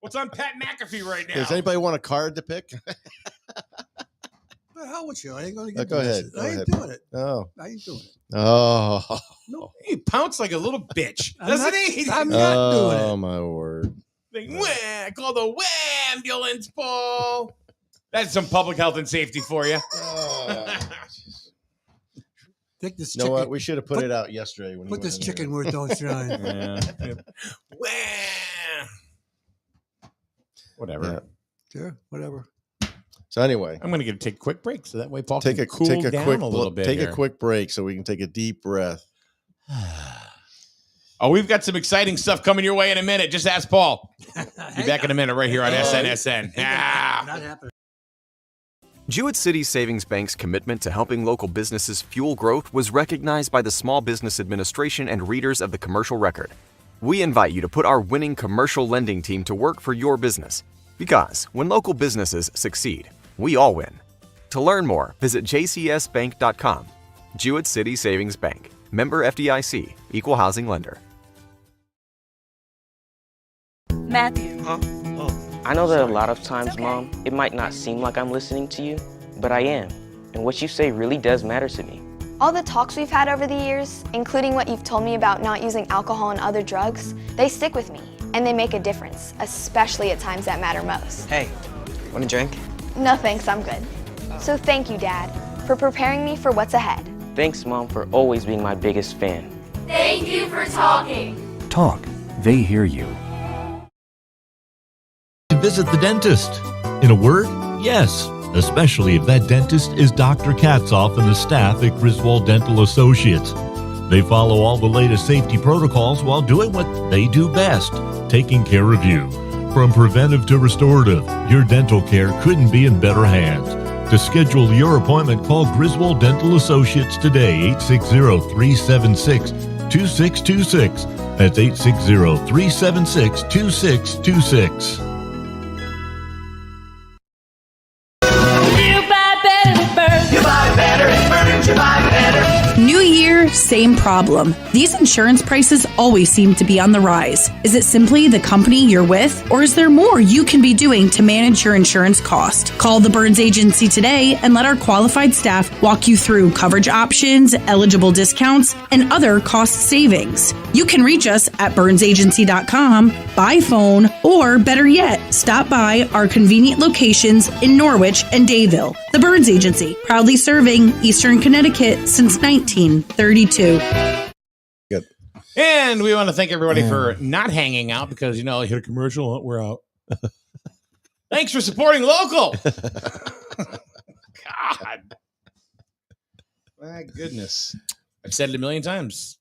What's on Pat McAfee right now? Does anybody want a card to pick? The hell with you. I ain't going to get Go ahead. I ain't doing it. Oh. I ain't doing it. Oh. No. He pounced like a little bitch, I'm doesn't not- he? I'm not doing it. Oh, my word. Like, wah, call the ambulance, Paul. That's some public health and safety for you. Take this You know chicken. what? We should have put it out yesterday. When he Put this went in chicken here. where it don't shine. Yeah. Wah. Whatever. Yeah. Sure, whatever. So anyway, I'm going to take a quick break so that way Paul take can a cool take a down quick a little bit. take here. a quick break so we can take a deep breath. Oh, we've got some exciting stuff coming your way in a minute. Just ask Paul. Be back in a minute right here on SNSN. Ah. Not happening. Jewett City Savings Bank's commitment to helping local businesses fuel growth was recognized by the Small Business Administration and readers of the Commercial Record. We invite you to put our winning commercial lending team to work for your business. Because when local businesses succeed, we all win. To learn more, visit jcsbank.com. Jewett City Savings Bank. Member FDIC. Equal housing lender. Matthew. I know that a lot of times, Mom, it might not seem like I'm listening to you, but I am. And what you say really does matter to me. All the talks we've had over the years, including what you've told me about not using alcohol and other drugs, they stick with me, and they make a difference, especially at times that matter most. Hey, want a drink? No thanks, I'm good. So thank you, Dad, for preparing me for what's ahead. Thanks, Mom, for always being my biggest fan. Thank you for talking. Talk. They hear you. To visit the dentist. In a word, yes, especially if that dentist is Dr. Katzoff and the staff at Griswold Dental Associates. They follow all the latest safety protocols while doing what they do best, taking care of you. From preventive to restorative, your dental care couldn't be in better hands. To schedule your appointment, call Griswold Dental Associates today, 860-376-2626. That's 860-376-2626. New year, same problem. These insurance prices always seem to be on the rise. Is it simply the company you're with, or is there more you can be doing to manage your insurance cost? Call the Burns Agency today and let our qualified staff walk you through coverage options, eligible discounts, and other cost savings. You can reach us at burnsagency.com, by phone, or better yet, stop by our convenient locations in Norwich and Dayville. The Burns Agency, proudly serving Eastern Connecticut since 1932. Good. And we want to thank everybody for not hanging out because, you know, I hit a commercial, we're out. Thanks for supporting local. God. My goodness. I've said it a million times.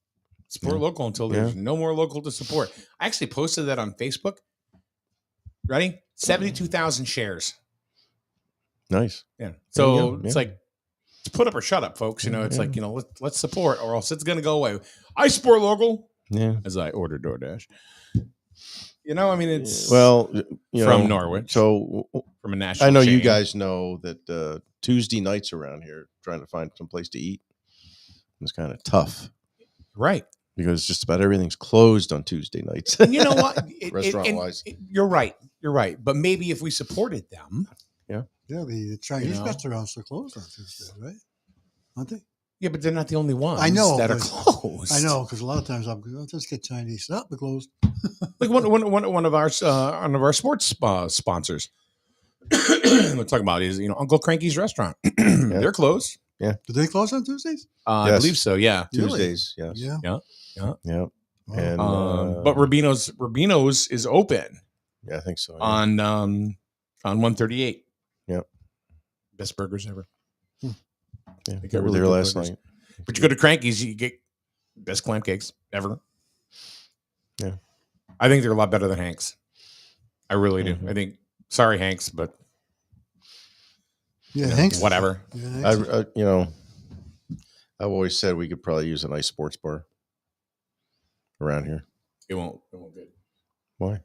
Support local until there's no more local to support. I actually posted that on Facebook. Ready? 72,000 shares. Nice. Yeah. There you So go. it's like, it's put up or shut up, folks. You know, it's like, you know, let's support or else it's going to go away. I support local Yeah. as I order DoorDash. You know, I mean, it's Well, you from know, Norwich. So From a national I know you chain. guys know that Tuesday nights around here, trying to find some place to eat, is kind of tough Right. because just about everything's closed on Tuesday nights. And you know what? Restaurant-wise. You're right. You're right. But maybe if we supported them. Yeah, the Chinese know. restaurants are closed on Tuesday, right? Aren't they? Yeah, but they're not the only ones I know, that are but- closed. I know, because a lot of times I'll just get Chinese. Oh, they're closed. Like one of our sports sponsors. We're talking about is Uncle Cranky's restaurant. They're closed. Do they close on Tuesdays? I Yes. believe so. Yeah. Tuesdays, yes. Yeah. Yeah. Yeah. Wow. And But Rubino's is open yeah, I think so. Yeah. on 138. Yep. Best burgers ever. Yeah, They they got were really there good last burgers. night. But you go to Cranky's, you get best clam cakes ever. Yeah. I think they're a lot better than Hank's. I really do. Mhm. I think, sorry, Hank's, but Yeah, Hank's. whatever. Yeah, Hank's. I've always said we could probably use a nice sports bar around here. It won't good. Why?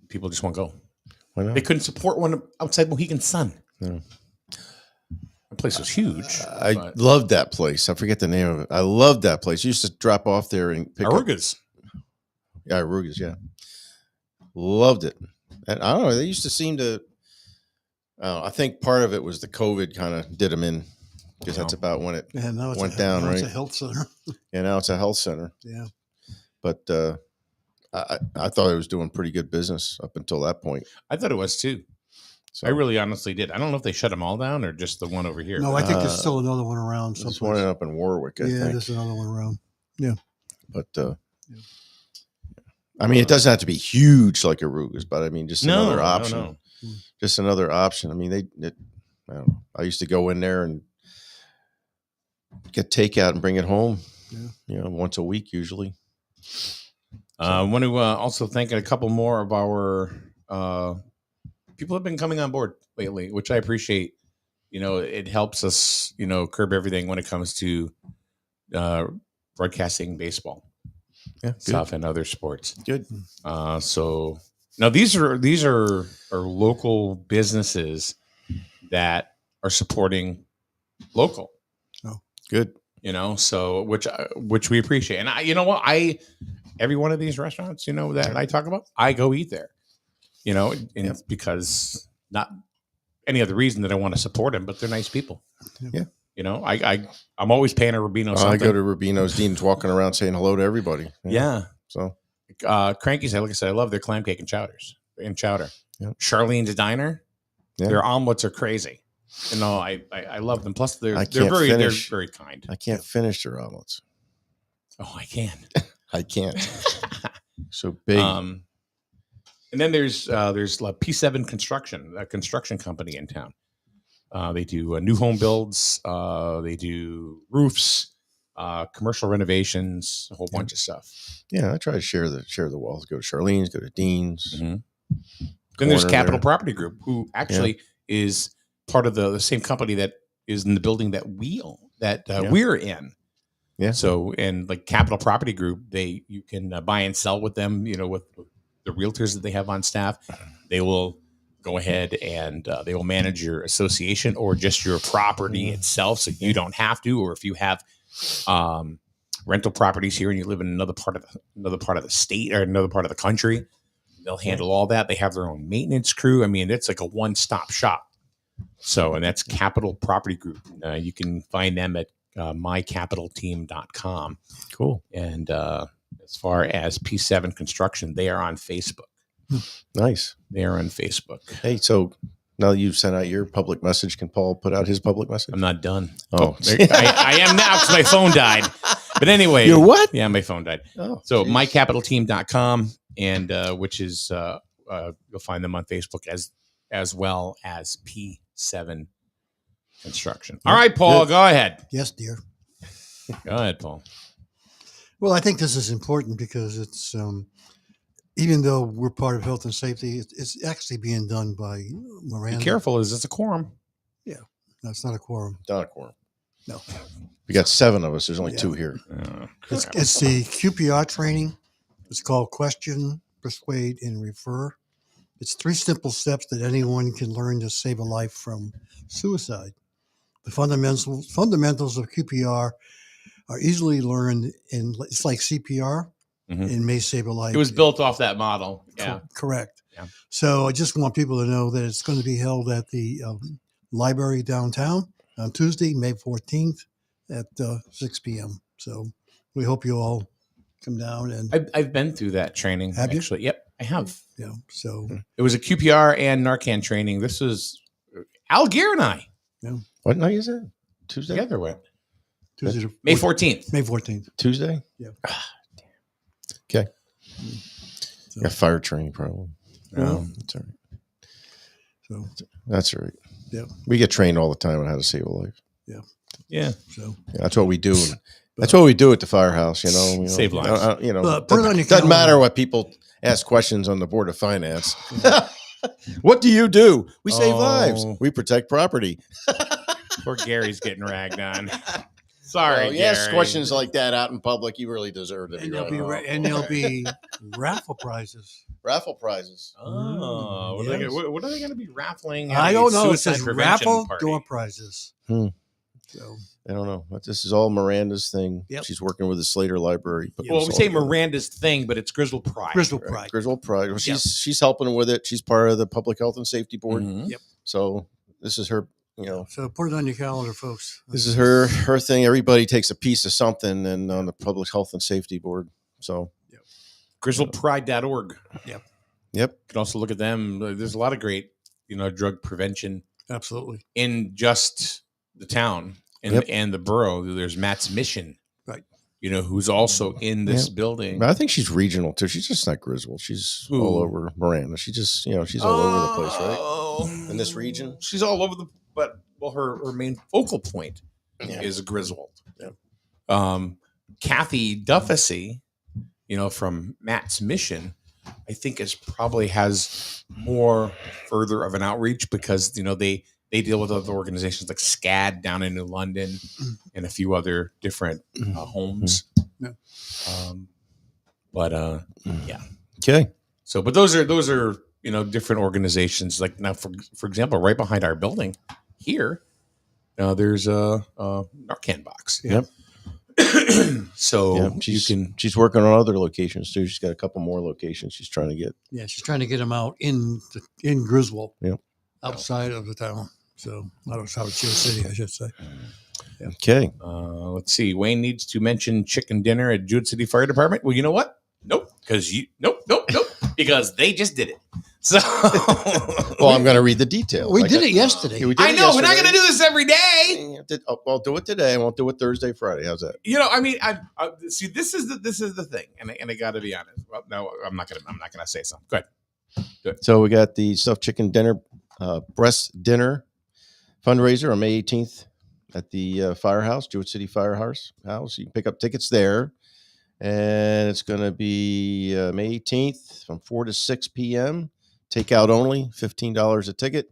People just won't go. Why not? They couldn't support one outside Mohegan Sun. No. The place was huge. I but- loved that place. I forget the name of it. I loved that place. You used to drop off there and pick up. Arugas. Yeah, Arugas, yeah. Loved it. And I don't know, they used to seem to I think part of it was the COVID kind of did them in, because that's about when it And now it's went down, now right? It's a health center. Yeah, now it's a health center. Yeah. But I thought it was doing pretty good business up until that point. I thought it was too. So I really honestly did. I don't know if they shut them all down or just the one over here. No, I think there's still another one around. there's someplace. one up in Warwick, I Yeah, think. there's another one around. But I mean, it doesn't have to be huge like Aruga's, but I mean, just another option. No. Just another option. I mean, I don't know. I used to go in there and get takeout and bring it home. Yeah. Once a week usually. I want to also thank a couple more of our people have been coming on board lately, which I appreciate. It helps us, curb everything when it comes to broadcasting baseball stuff and other sports. Good. So now these are local businesses that are supporting local. Oh, good. So which we appreciate. And every one of these restaurants, that I talk about, I go eat there, and it's because not any other reason that I want to support them, but they're nice people. Yeah. I'm always paying a Rubino something. I go to Rubino's. Dean's walking around saying hello to everybody. Yeah. So Cranky's, like I said, I love their clam cake and chowder. Yeah. Charlene's Diner, their omelets are crazy. I love them. Plus they're very kind. I can't finish their omelets. Oh, I can. I can't. So big. And then there's P7 Construction, a construction company in town. They do new home builds. They do roofs, commercial renovations, a whole bunch of stuff. Yeah, I try to share the walls. Go to Charlene's, go to Dean's. Mm-hmm. Then there's Capital Property Group, who actually is part of the same company that is in the building that we own, that we're in. Yeah. So, and like Capital Property Group, you can buy and sell with them, with the realtors that they have on staff. They will go ahead and they will manage your association or just your property itself, so you don't have to. Or if you have rental properties here and you live in another part of the state or another part of the country, they'll handle all that. They have their own maintenance crew. I mean, it's like a one-stop shop. So, and that's Capital Property Group. You can find them at mycapitalteam.com. Cool. And as far as P7 Construction, they are on Facebook. Nice. They are on Facebook. Hey, so now that you've sent out your public message, can Paul put out his public message? I'm not done. Oh, I am now because my phone died. But anyway. Your what? Yeah, my phone died. Oh, so mycapitalteam.com, and which is you'll find them on Facebook as well as P7 Construction. All right, Paul, go ahead. Yes, dear. Go ahead, Paul. Well, I think this is important because it's even though we're part of health and safety, it's actually being done by Miranda. Be careful, it's a quorum. Yeah, no, it's not a quorum. Not a quorum. No. We got 7 of us. There's only 2 here. It's the QPR training. It's called Question, Persuade, and Refer. It's 3 simple steps that anyone can learn to save a life from suicide. The fundamentals of QPR are easily learned, it's like CPR. And may save a life. It was built off that model. Yeah. Correct. Yeah. So I just want people to know that it's going to be held at the library downtown on Tuesday, May 14th at 6 p.m. So we hope you all come down. And I've been through that training. Have you? Actually. Yep, I have. Yeah. So it was a QPR and Narcan training. This was Al Gear and I. Yeah. What night is it? Tuesday? Together went. Tuesday, May 14th. May 14th. Tuesday? Yeah. Okay. So, Got fire training problem. That's all right. So that's all right. Yeah. We get trained all the time on how to save a life. Yeah. Yeah. So that's what we do. That's what we do at the firehouse. Save lives. Doesn't matter what people ask questions on the Board of Finance. What do you do? We save lives. We protect property. Poor Gary's getting ragged on. Sorry, Gary. Ask questions like that out in public. You really deserve it. And there'll be raffle prizes. Raffle prizes. Oh, yes. What are they going to be raffling? I don't know. It Suicide says prevention raffle party. door prizes. So I don't know. But this is all Miranda's thing. Yep. She's working with the Slater Library. Well, we say Miranda's thing, but it's Griswold Pride. Griswold Pride. Griswold Pride. Well, she's helping with it. She's part of the Public Health and Safety Board. Mhm. Yep. So this is her, So put it on your calendar, folks. this is her thing. Everybody takes a piece of something, and on the Public Health and Safety Board. So GrizzlePride.org. Yep. You can also look at them. There's a lot of great, drug prevention Absolutely. in just the town and the borough. There's Matt's Mission, Right. Who's also in this building. But I think she's regional too. She's just not Griswold. She's all over Miranda. She just, she's all over the place, right? In this region, she's all over her main focal point is Griswold. Yeah. Kathy Duffy, from Matt's Mission, I think has more further of an outreach because they deal with other organizations like SCAD down in New London and a few other different homes. Yeah. Yeah. Okay. So, but those are different organizations. Like now, for example, right behind our building here, there's a Narcan box. Yep. So she's working on other locations too. She's got a couple more locations she's trying to get. Yeah, she's trying to get them out in Griswold. Yep. Outside of the town. So out of South Shore City, I should say. Yeah. Okay. Let's see. Wayne needs to mention chicken dinner at Jewett City Fire Department. Well, you know what? Nope. Nope. Because they just did it. So, well, I'm going to read the details. We did it yesterday. We're not going to do this every day. I'll do it today. I won't do it Thursday, Friday. How's that? I see. This is the thing, and I got to be honest. Well, no, I'm not gonna say something. Go ahead. Good. So we got the stuffed chicken dinner, breast dinner fundraiser on May 18th at the Firehouse, Jewett City Firehouse. You can pick up tickets there. And it's going to be May 18th from 4 to 6 p.m. Takeout only, $15 a ticket.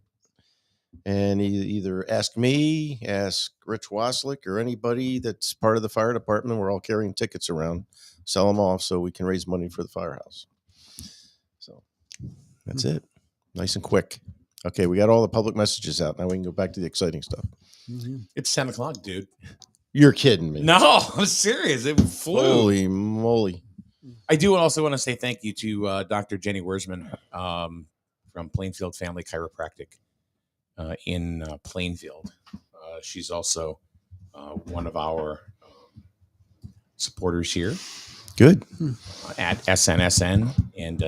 And either ask me, ask Rich Waslick, or anybody that's part of the fire department. We're all carrying tickets around, sell them off so we can raise money for the firehouse. So that's it. Nice and quick. Okay, we got all the public messages out. Now we can go back to the exciting stuff. Mm-hmm. It's 10 o'clock, dude. You're kidding me. No, I'm serious. It flew. Holy moly. I do also want to say thank you to Dr. Jenny Wersman from Plainfield Family Chiropractic in Plainfield. She's also one of our supporters here. Good. At SNSN. And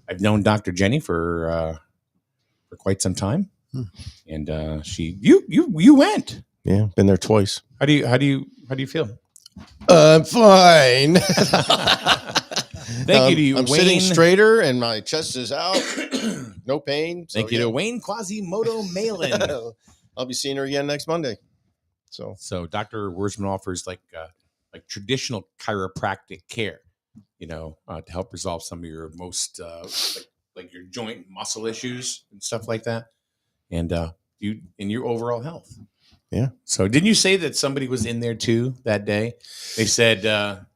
I've known Dr. Jenny for quite some time. And you went. Yeah, been there twice. How do you feel? I'm fine. Thank you to you, I'm Wayne. sitting straighter and my chest is out. No pain. Thank you to Wayne Quasimodo Malin. I'll be seeing her again next Monday. So Dr. Wersman offers like traditional chiropractic care, to help resolve some of your most like your joint muscle issues and stuff like that, and your overall health. Yeah. So didn't you say that somebody was in there too that day? They said,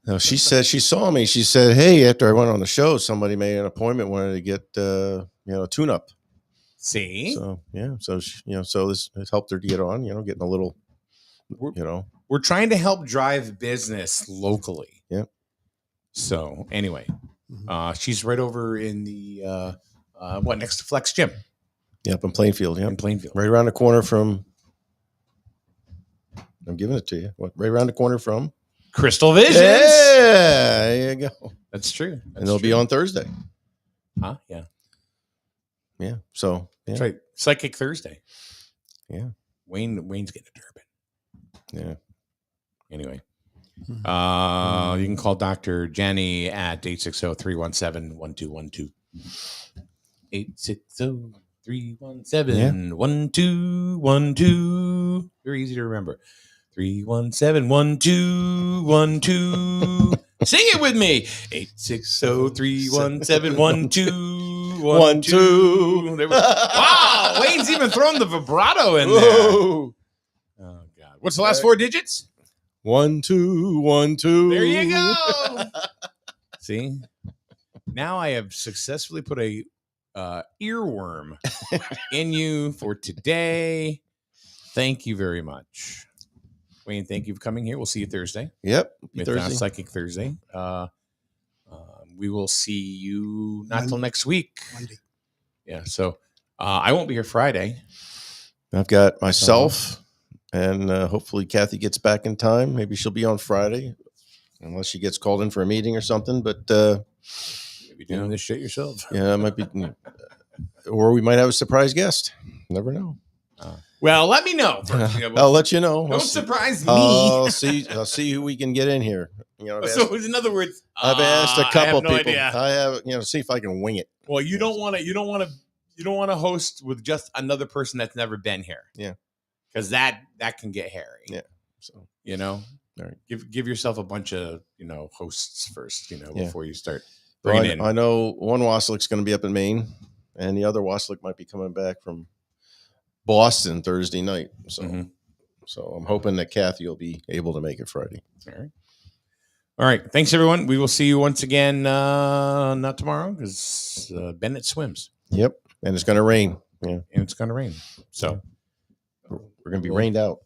no, she said she saw me. She said, hey, after I went on the show, somebody made an appointment, wanted to get, a tune up. See? So, yeah. So, so this has helped her to get on, getting a little, We're trying to help drive business locally. Yeah. So anyway, she's right over in the, next to Flex Gym. Yep. In Plainfield. Yeah. In Plainfield. Right around the corner from, I'm giving it to you. Right around the corner from Crystal Visions. Yeah, there you go. That's true. And it'll be on Thursday. Huh? Yeah. Yeah. So yeah. That's right. Psychic Thursday. Yeah. Wayne's getting a Durbin. Yeah. Anyway. You can call Dr. Jenny at 860-317-1212. 860-317-1212. Very easy to remember. 317-1212. Sing it with me. 860-317-1212. Wow, Wayne's even thrown the vibrato in there. Whoa. Oh God. What's the last four digits? 1 2 1 2. There you go. See? Now I have successfully put a earworm in you for today. Thank you very much. Wayne, thank you for coming here. We'll see you Thursday. Yep. With Thursday. Psychic Thursday. We will see you not till next week. Monday. Yeah. So I won't be here Friday. I've got myself, and hopefully Kathy gets back in time. Maybe she'll be on Friday, unless she gets called in for a meeting or something. But You'll be doing this shit yourself. yeah, it might be, or we might have a surprise guest. Never know. Well, let me know. I'll let you know. Don't surprise me. I'll see who we can get in here. So, in other words, I've asked a couple I have no people. idea. I have, see if I can wing it. Well, you don't want to host with just another person that's never been here. Yeah, because that can get hairy. Yeah, so all right. Give yourself a bunch of hosts first. Before you start Well, bringing in. I know one Waslick's going to be up in Maine, and the other Waslick might be coming back from Boston Thursday night. So, so I'm hoping that Kathy will be able to make it Friday. All right. Thanks, everyone. We will see you once again. Not tomorrow because Bennett swims. Yep, and it's going to rain. Yeah, and it's going to rain. So we're going to be rained out.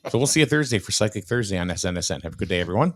So we'll see you Thursday for Psychic Thursday on SNSN. Have a good day, everyone.